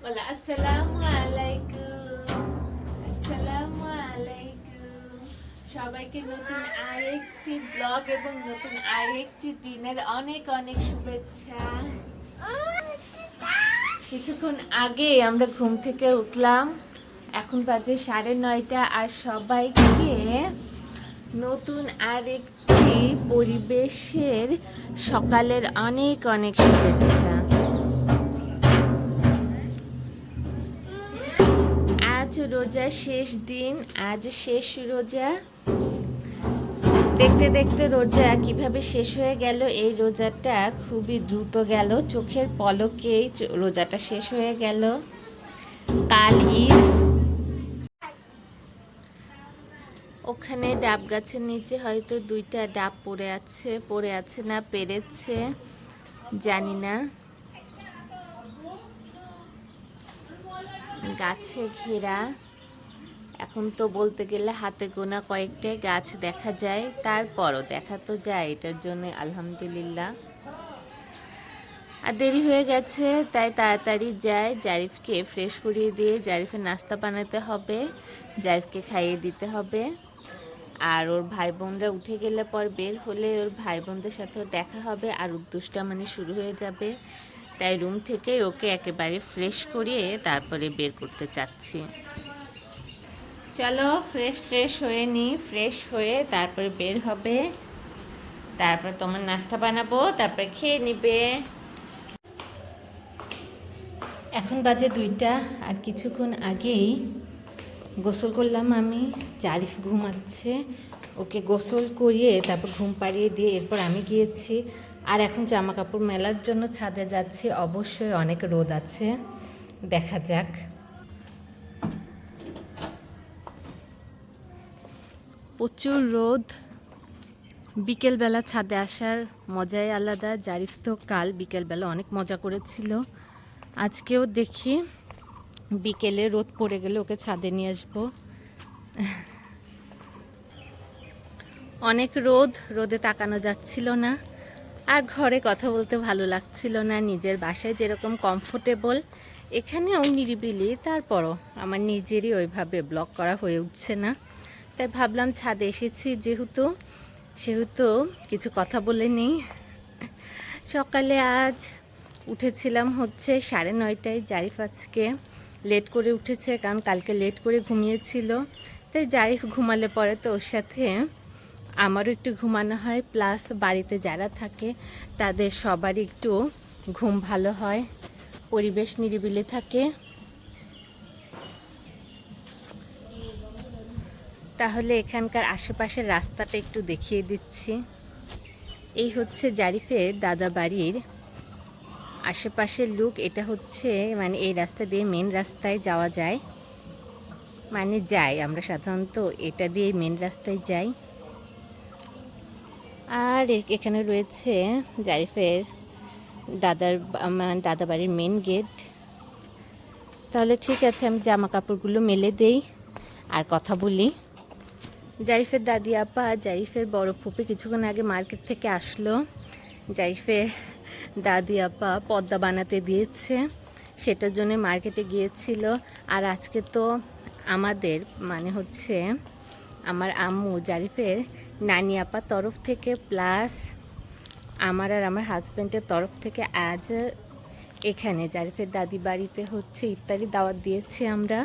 বলে আসসালামু আলাইকুম, আসসালামু আলাইকুম। সবাইকে নতুন আরেকটি ব্লগ এবং নতুন আরেকটি দিনের অনেক অনেক শুভেচ্ছা। কিছুক্ষণ আগে আমরা ঘুম থেকে উঠলাম, এখন বাজে 9:30 আর সবাইকে নতুন আরেকটি পরিবেশের সকালের অনেক অনেক শুভেচ্ছা। আজ রোজা শেষ দিন, আজ শেষ রোজা। দেখতে দেখতে রোজা কিভাবে শেষ হয়ে গেল, এই রোজাটা খুবই দ্রুত গেল, চোখের পলকেই রোজাটা শেষ হয়ে গেল। কাল ঈদ। ওখানে ডাব গাছের নিচে হয়তো 2টা ডাব পড়ে আছে না পেরেছে জানি না। গাছে ঘেরা, এখন তো বলতে গেলে হাতে গোনা কয়েকটাই গাছ দেখা যায়, তারপরও দেখা তো যায়, এটার জন্য আলহামদুলিল্লাহ। আর দেরি হয়ে গেছে তাই তাড়াতাড়ি যাই, জারিফকে ফ্রেশ করিয়ে দিয়ে জারিফের নাস্তা বানাতে হবে, জারিফকে খাইয়ে দিতে হবে। আর ওর ভাই বোনরা উঠে গেলে পর বের হলে ওর ভাই বোনদের সাথেও দেখা হবে আর দুষ্টামি শুরু হয়ে যাবে, তাই রুম থেকে ওকে একেবারে ফ্রেশ করিয়ে তারপরে বের করতে চাচ্ছি। চলো ফ্রেশ হয়ে নিই, ফ্রেশ হয়ে তারপরে বের হবে, তারপর তোমার নাস্তা বানাবো, তারপরে খেয়ে নিবে। এখন বাজে 2টা আর কিছুক্ষণ আগেই গোসল করলাম আমি। জারিফ ঘুমাচ্ছে, ওকে গোসল করিয়ে তারপর ঘুম পাড়িয়ে দিয়ে এরপর আমি গিয়েছি। আর এখন জামা কাপড় মেলার জন্য ছাদে যাচ্ছি। অবশ্যই অনেক রোদ আছে, দেখা যাক। প্রচুর রোদ, বিকেলবেলা ছাদে আসার মজাই আলাদা। জারিফ তো কাল বিকেলবেলা অনেক মজা করেছিল, আজকেও দেখি বিকেলে রোদ পড়ে গেলে ওকে ছাদে নিয়ে আসবো। অনেক রোদ, রোদে তাকানো যাচ্ছিল না, আর ঘরে কথা বলতে ভালো লাগছিল না। নিজের বাসায় যেরকম কমফোর্টেবল, এখানেও নিরিবিলি, তারপরও আমার নিজেরই ওইভাবে ব্লগ করা হয়ে উঠছে না। তাই ভাবলাম ছাদে এসেছি সেহেতু কিছু কথা বলে নিই। সকালে আজ উঠেছিলাম হচ্ছে 9:30টায়। জারিফ আজকে লেট করে উঠেছে, কারণ কালকে লেট করে ঘুমিয়েছিল। তাই জারিফ ঘুমালে পরে তো ওর সাথে আমারও একটু ঘুমানো হয়, প্লাস বাড়িতে যারা থাকে তাদের সবারই একটু ঘুম ভালো হয়, পরিবেশ নিরিবিলি থাকে। তাহলে এখানকার আশেপাশের রাস্তাটা একটু দেখিয়ে দিচ্ছি। এই হচ্ছে জারিফের দাদা বাড়ির আশেপাশের লুক। এটা হচ্ছে মানে এই রাস্তা দিয়ে মেন রাস্তায় যাওয়া যায়, মানে যাই আমরা সাধারণত এটা দিয়ে মেন রাস্তায় যাই। আর এখানে রয়েছে জারিফের দাদা বাড়ির মেন গেট। তাহলে ঠিক আছে, আমি জামা কাপড়গুলো মেলে দেই আর কথা বলি। জারিফের দাদি আপা, জারিফের বড় ফুপি কিছুক্ষণ আগে মার্কেট থেকে আসলো। জারিফের দাদি আপা পর্দা বানাতে দিয়েছে, সেটার জন্য মার্কেটে গিয়েছিল। আর আজকে তো আমাদের মানে হচ্ছে আমার আম্মু জারিফের নানি আপার তরফ থেকে প্লাস আমার আর আমার হাজব্যান্ডের তরফ থেকে আজ এখানে জারিফের দাদি বাড়িতে হচ্ছে ইফতারি দাওয়াত দিয়েছি আমরা,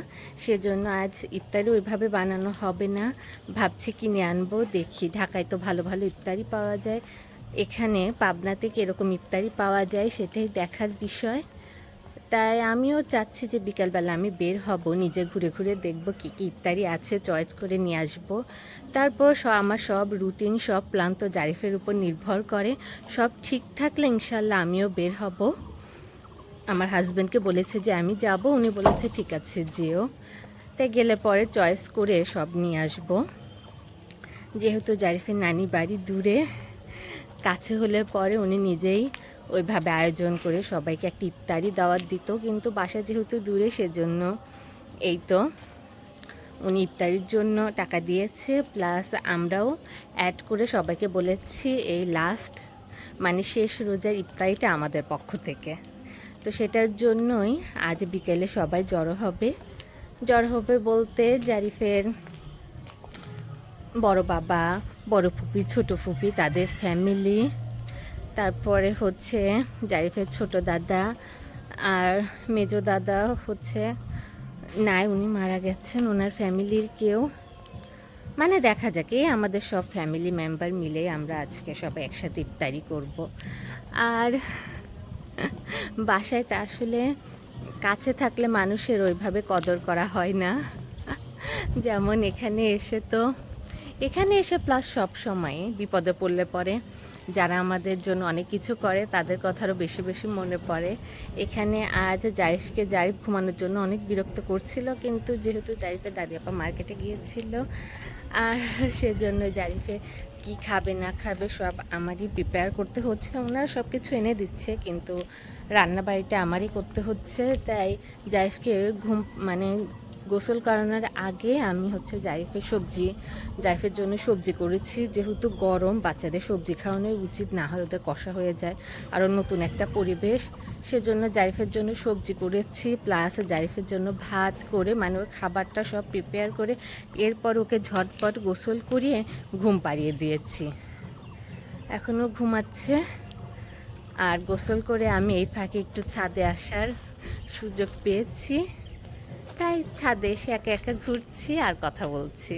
সেজন্য আজ ইফতারি ওইভাবে বানানো হবে না, ভাবছি কিনে আনবো। দেখি ঢাকায় তো ভালো ভালো ইফতারি পাওয়া যায়, এখানে পাবনাতে কীরকম ইফতারি পাওয়া যায় সেটাই দেখার বিষয়। তাই আমিও চাচ্ছি যে বিকালবেলা আমি বের হব, নিজে ঘুরে ঘুরে দেখব কী কী ইফতারি আছে, চয়েস করে নিয়ে আসবো। তারপর আমার সব রুটিন, সব প্ল্যান তো জারিফের উপর নির্ভর করে। সব ঠিক থাকলে ইনশাল্লাহ আমিও বের হব। আমার হাজব্যান্ডকে বলেছে যে আমি যাব, উনি বলেছে ঠিক আছে যেও। তাই গেলে পরে চয়েস করে সব নিয়ে আসব। যেহেতু জারিফের নানি বাড়ি দূরে, কাছে হলে পরে উনি নিজেই ওইভাবে আয়োজন করে সবাইকে একটা ইফতারি দাওয়াত দিত, কিন্তু বাসা যেহেতু দূরে সেজন্য এই তো উনি ইফতারির জন্য টাকা দিয়েছে, প্লাস আমরাও অ্যাড করে সবাইকে বলেছি এই লাস্ট মানে শেষ রোজার ইফতারিটা আমাদের পক্ষ থেকে। তো সেটার জন্যই আজ বিকেলে সবাই জড়ো হবে বলতে জারিফের বড় বাবা, বড় ফুপি, ছোট ফুপি, তাদের ফ্যামিলি, তারপরে হচ্ছে জারিফের ছোট দাদা আর মেজো দাদা হচ্ছে নাই, উনি মারা গেছেন, ওনার ফ্যামিলির কেউ, মানে দেখা যাক এই আমাদের সব ফ্যামিলি মেম্বার মিলে আমরা আজকে সবাই একসাথে ইফতারি করব। আর বাসায় তা আসলে কাছে থাকলে মানুষের ওইভাবে কদর করা হয় না, যেমন এখানে এসে প্লাস সব সময় বিপদে পড়লে পরে যারা আমাদের জন্য অনেক কিছু করে তাদের কথারও বেশি বেশি মনে পড়ে। এখানে আজ জারিফ ঘুমানোর জন্য অনেক বিরক্ত করছিল, কিন্তু যেহেতু জারিফের দাদি আপা মার্কেটে গিয়েছিল আর সেজন্য জারিফে কি খাবে না খাবে সব আমারই প্রিপেয়ার করতে হচ্ছে। ওনারা সব কিছু এনে দিচ্ছে কিন্তু রান্না বাড়িটা আমারই করতে হচ্ছে, তাই জারিফকে গোসল করানোর আগে আমি হচ্ছে জারিফের জন্য সবজি করেছি, যেহেতু গরম, বাচ্চাদের সবজি খাওয়ানোই উচিত, না হয় ওদের কষা হয়ে যায়, আরও নতুন একটা পরিবেশ, সেজন্য জারিফের জন্য সবজি করেছি, প্লাস জারিফের জন্য ভাত করে মানে ওর খাবারটা সব প্রিপেয়ার করে এরপর ওকে ঝটপট গোসল করিয়ে ঘুম পাড়িয়ে দিয়েছি। এখনও ঘুমাচ্ছে। আর গোসল করে আমি এই ফাঁকে একটু ছাদে আসার সুযোগ পেয়েছি, তাই ছাদে এসে একা একা ঘুরছি আর কথা বলছি।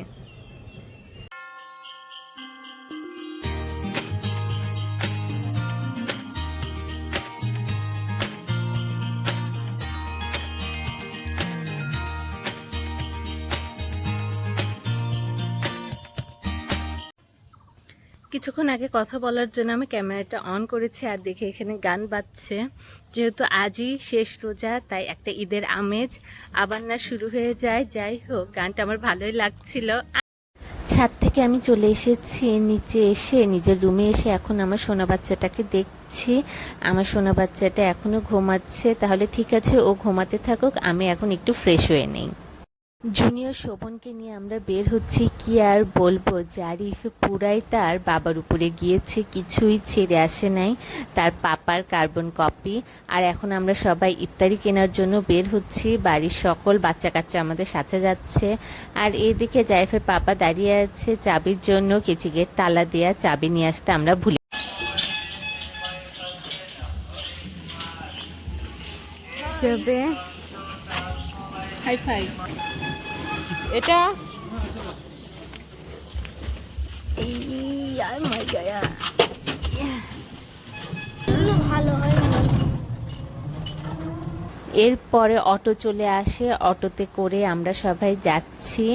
কিছুক্ষণ আগে কথা বলার জন্য আমি ক্যামেরাটা অন করেছি আর দেখে এখানে গান বাজছে, যেহেতু আজই শেষ রোজা তাই একটা ঈদের আমেজ আবার না শুরু হয়ে যায়। যাই হোক, গানটা আমার ভালোই লাগছিল। ছাদ থেকে আমি চলে এসেছি নিচে, এসে নিজের রুমে এসে এখন আমার সোনা বাচ্চাটাকে দেখছি। আমার সোনা বাচ্চাটা এখনও ঘুমাচ্ছে, তাহলে ঠিক আছে, ও ঘুমাতে থাকুক, আমি এখন একটু ফ্রেশ হয়ে নেই। জুনিয়র শোভনকে নিয়ে আমরা বের হচ্ছি। কি আর বলবো, জারিফ পুরাই তার বাবার উপরে গিয়েছে, কিছুই ছেড়ে আসে নাই, তার পাপার কার্বন কপি। আর এখন আমরা সবাই ইফতারি কেনার জন্য বের হচ্ছি, বাড়ির সকল বাচ্চা কাচ্চা আমাদের সাথে যাচ্ছে। আর এইদিকে জারিফের পাপা দাঁড়িয়ে আছে চাবির জন্য, কেচিকের তালা দেয়া চাবি নিয়ে আসতে আমরা ভুলে যাবে। হাই ফাই এটা ভালো হয়। এরপরে অটো চলে আসে, অটোতে করে আমরা সবাই যাচ্ছি।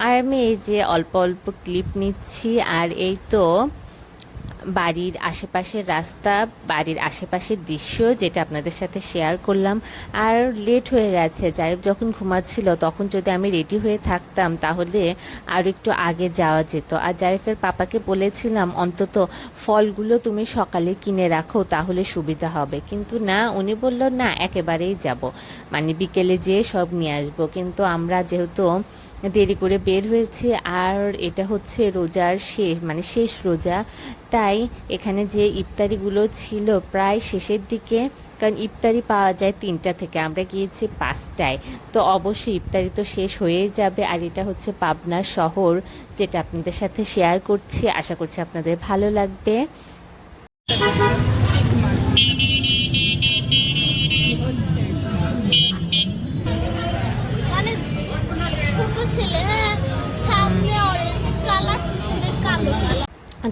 আর আমি এই যে অল্প অল্প ক্লিপ নিচ্ছি। আর এই তো বাড়ির আশেপাশের রাস্তা, বাড়ির আশেপাশের দৃশ্য, যেটা আপনাদের সাথে শেয়ার করলাম। আর লেট হয়ে গেছে, জারিফ যখন ঘুমাচ্ছিল তখন যদি আমি রেডি হয়ে থাকতাম তাহলে আর একটু আগে যাওয়া যেত। আর জারিফের পাপাকে বলেছিলাম অন্তত ফলগুলো তুমি সকালে কিনে রাখো, তাহলে সুবিধা হবে, কিন্তু না, উনি বলল না, একেবারেই যাব, মানে বিকেলে যেয়ে সব নিয়ে আসবো। কিন্তু আমরা যেহেতু দেরি করে বের হয়েছি আর এটা হচ্ছে রোজার শেষ রোজা, তাই এখানে যে ইফতারিগুলো ছিল প্রায় শেষের দিকে, কারণ ইফতারি পাওয়া যায় 3টা থেকে, আমরা গিয়েছি 5টায়, তো অবশ্যই ইফতারি তো শেষ হয়েই যাবে। আর এটা হচ্ছে পাবনা শহর, যেটা আপনাদের সাথে শেয়ার করছি, আশা করছি আপনাদের ভালো লাগবে।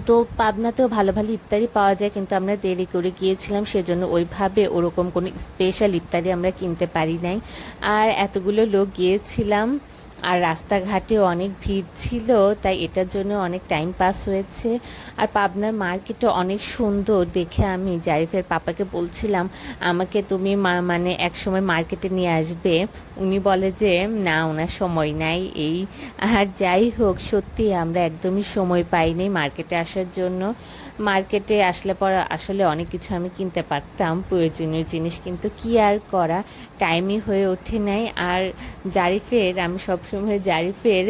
তো পাবনাতেও ভালো ভালো ইফতারি পাওয়া যায়, কিন্তু আমরা দেরি করে গিয়েছিলাম, সেজন্য ওইভাবে ওরকম কোনো স্পেশাল ইফতারি আমরা কিনতে পারি নাই। আর এতগুলো লোক গিয়েছিলাম আর রাস্তাঘাটেও অনেক ভিড় ছিল, তাই এটার জন্য অনেক টাইম পাস হয়েছে। আর পাবনার মার্কেটও অনেক সুন্দর দেখে আমি জারিফের পাপাকে বলছিলাম আমাকে তুমি মানে এক সময় মার্কেটে নিয়ে আসবে, উনি বলে যে না, ওনার সময় নাই এই। আর যাই হোক, সত্যি আমরা একদমই সময় পাইনি মার্কেটে আসার জন্য। মার্কেটে আসলে পরে আসলে অনেক কিছু আমি কিনতে পারতাম, প্রয়োজনীয় জিনিস, কিন্তু কি আর করা, টাইমই হয়ে ওঠে নাই। আর জারিফের আমি সব সবসময় জারিফের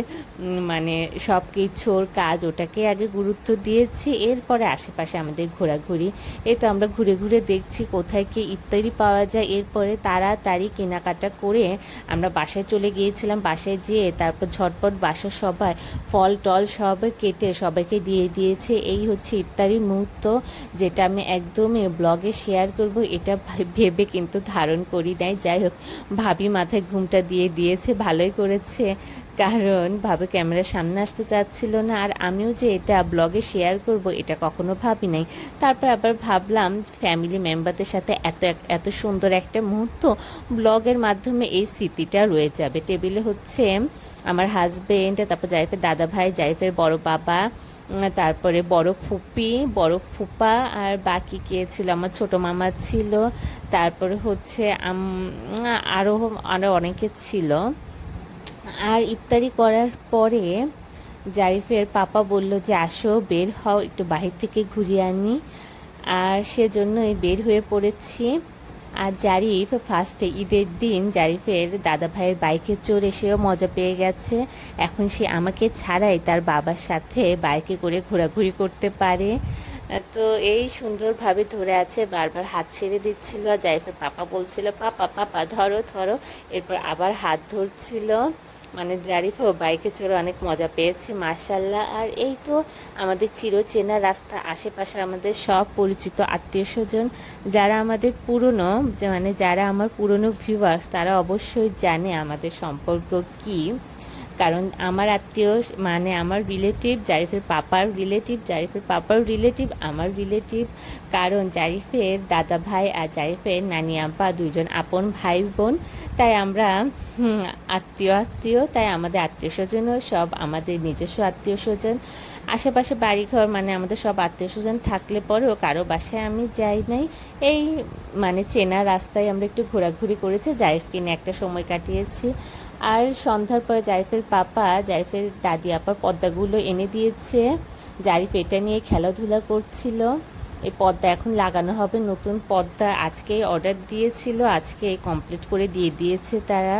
মানে সব কিছুর কাজ ওটাকে আগে গুরুত্ব দিয়েছি, এরপরে আশেপাশে আমাদের ঘোরাঘুরি। এই তো আমরা ঘুরে ঘুরে দেখছি কোথায় কি ইফতারি পাওয়া যায়, এরপরে তাড়াতাড়ি কেনাকাটা করে আমরা বাসায় চলে গিয়েছিলাম। বাসায় যেয়ে তারপর ঝটপট বাসার সবাই ফল টল সব কেটে সবাইকে দিয়ে দিয়েছে। এই হচ্ছে ইফতারির মুহূর্ত, যেটা আমি একদমই ব্লগে শেয়ার করব এটা ভেবে কিন্তু ধারণ করি নাই। যাই হোক, ভাবি মাথায় ঘুমটা দিয়ে দিয়েছে, ভালোই করেছে, কারণ ভাবে ক্যামেরার সামনে আসতে চাচ্ছিল না। আর আমিও যে এটা ব্লগে শেয়ার করব এটা কখনো ভাবি নাই। তারপর আবার ভাবলাম ফ্যামিলি মেম্বারদের সাথে এত সুন্দর একটা মুহূর্ত ব্লগের মাধ্যমে এই স্মৃতিটা রয়ে যাবে। টেবিলে হচ্ছে আমার হাজবেন্ড, তারপর জাইফের দাদা ভাই, জাইফের বড় বাবা, তারপরে বড় ফুপি, বড় ফুপা, আর বাকি কে ছিল, আমার ছোট মামা ছিল, তারপরে হচ্ছে আরও আরও অনেকে ছিল। আর ইফতারি করার পরে জারিফের পাপা বলল যে আসো বের হও, একটু বাহির থেকে ঘুরিয়ে আনি। আর সেজন্যই বের হয়ে পড়েছি। আর জারিফ ফার্স্টে ঈদের দিন জারিফের দাদা ভাইয়ের বাইকে চড়ে সেও মজা পেয়ে গেছে। এখন সে আমাকে ছাড়াই তার বাবার সাথে বাইকে করে ঘোরাঘুরি করতে পারে। তো এই সুন্দরভাবে ধরে আছে, বারবার হাত ছেড়ে দিচ্ছিল। আর জারিফের পাপা বলছিল পাপা পাপা ধরো ধরো, এরপর আবার হাত ধরছিল। মানে জারিফও বাইকে চড়ে অনেক মজা পেয়েছে মাশাল্লাহ। আর এই তো আমাদের চিরচেনা রাস্তা, আশেপাশে আমাদের সব পরিচিত আত্মীয় স্বজন, যারা আমাদের পুরনো মানে যারা আমার পুরনো ভিউয়ার্স তারা অবশ্যই জানে আমাদের সম্পর্ক কী। কারণ আমার আত্মীয় মানে আমার রিলেটিভ, জারিফের পাপার রিলেটিভ, জারিফের পাপার রিলেটিভ আমার রিলেটিভ। কারণ জারিফের দাদা ভাই আর জারিফের নানি আব্বা দুজন আপন ভাই বোন, তাই আমরা আত্মীয়, তাই আমাদের আত্মীয় স্বজনও সব আমাদের নিজস্ব আত্মীয় স্বজন। আশেপাশে বাড়িঘর মানে আমাদের সব আত্মীয় স্বজন থাকলে পরেও কারো বাসায় আমি যাই নাই। এই মানে চেনা রাস্তায় আমরা একটু ঘোরাঘুরি করেছি, জারিফকে নিয়ে একটা সময় কাটিয়েছি। আর সন্ধ্যার পরে জারিফের পাপা জারিফের দাদি আপার পর্দাগুলো এনে দিয়েছে, জারিফ এটা নিয়ে খেলাধুলা করছিল। এই পর্দা এখন লাগানো হবে, নতুন পর্দা আজকেই অর্ডার দিয়েছিল, আজকে কমপ্লিট করে দিয়ে দিয়েছে তারা।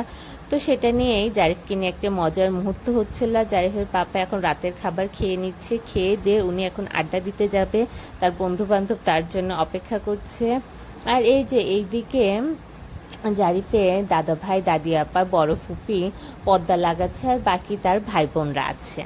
তো সেটা নিয়েই জারিফকে নিয়ে একটা মজার মুহূর্ত হচ্ছিল। জারিফের পাপা এখন রাতের খাবার খেয়ে নিচ্ছে, খেয়ে দিয়ে উনি এখন আড্ডা দিতে যাবে, তার বন্ধু বান্ধব তার জন্য অপেক্ষা করছে। আর এই যে এইদিকে জারিফের দাদা ভাই, দাদি আপা, বড় ফুপি পর্দা লাগাচ্ছে, আর বাকি তার ভাই বোনরা আছে।